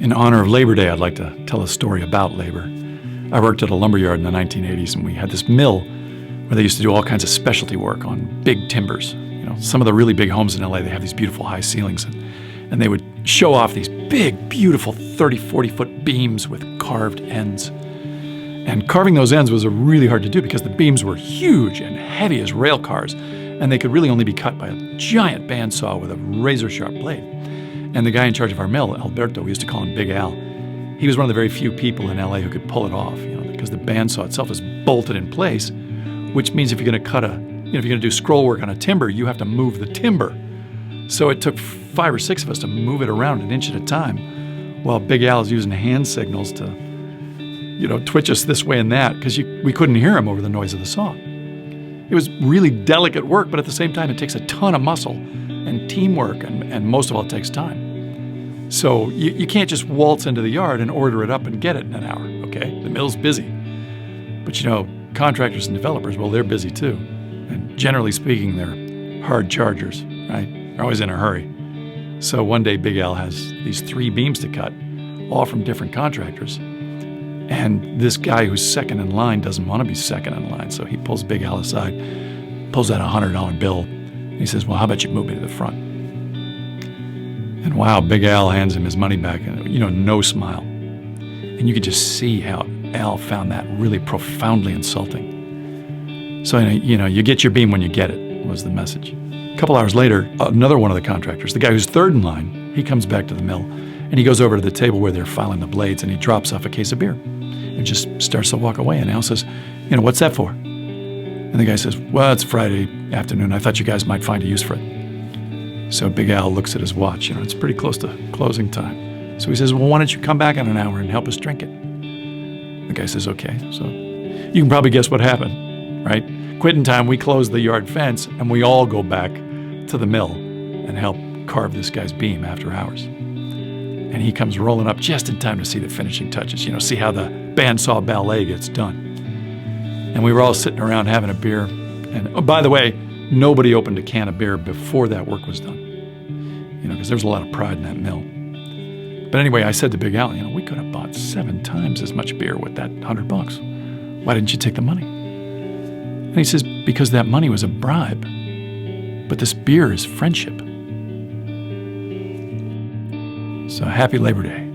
In honor of Labor Day, I'd like to tell a story about labor. I worked at a lumberyard in the 1980s, and we had this mill where they used to do all kinds of specialty work on big timbers. Some of the really big homes in LA, they have these beautiful high ceilings, and they would show off these big, beautiful 30, 40-foot beams with carved ends. And carving those ends was really hard to do because the beams were huge and heavy as rail cars, and they could really only be cut by a giant bandsaw with a razor-sharp blade. And the guy in charge of our mill, Alberto, we used to call him Big Al, he was one of the very few people in LA who could pull it off, because the bandsaw itself is bolted in place, which means if you're going to cut if you're going to do scroll work on a timber, you have to move the timber. So it took 5 or 6 of us to move it around an inch at a time, while Big Al is using hand signals to, twitch us this way and that, because we couldn't hear him over the noise of the saw. It was really delicate work, but at the same time, it takes a ton of muscle and teamwork, and most of all, it takes time. So you can't just waltz into the yard and order it up and get it in an hour, okay? The mill's busy. But contractors and developers, well, they're busy too. And generally speaking, they're hard chargers, right? They're always in a hurry. So one day, Big Al has these 3 beams to cut, all from different contractors. And this guy who's second in line doesn't want to be second in line, so he pulls Big Al aside, pulls out a $100 bill, and he says, well, how about you move me to the front? And wow, Big Al hands him his money back, and no smile. And you could just see how Al found that really profoundly insulting. So, you get your beam when you get it, was the message. A couple hours later, another one of the contractors, the guy who's third in line, he comes back to the mill, and he goes over to the table where they're filing the blades, and he drops off a case of beer and just starts to walk away. And Al says, what's that for? And the guy says, well, it's Friday afternoon. I thought you guys might find a use for it. So Big Al looks at his watch. It's pretty close to closing time. So he says, well, why don't you come back in an hour and help us drink it? The guy says, okay. So you can probably guess what happened, right? Quitting time, we close the yard fence, and we all go back to the mill and help carve this guy's beam after hours. And he comes rolling up just in time to see the finishing touches, see how the bandsaw ballet gets done. And we were all sitting around having a beer. And oh, by the way, nobody opened a can of beer before that work was done, because there was a lot of pride in that mill. But anyway, I said to Big Al, we could have bought 7 times as much beer with that $100. Why didn't you take the money? And he says, because that money was a bribe, but this beer is friendship. So happy Labor Day.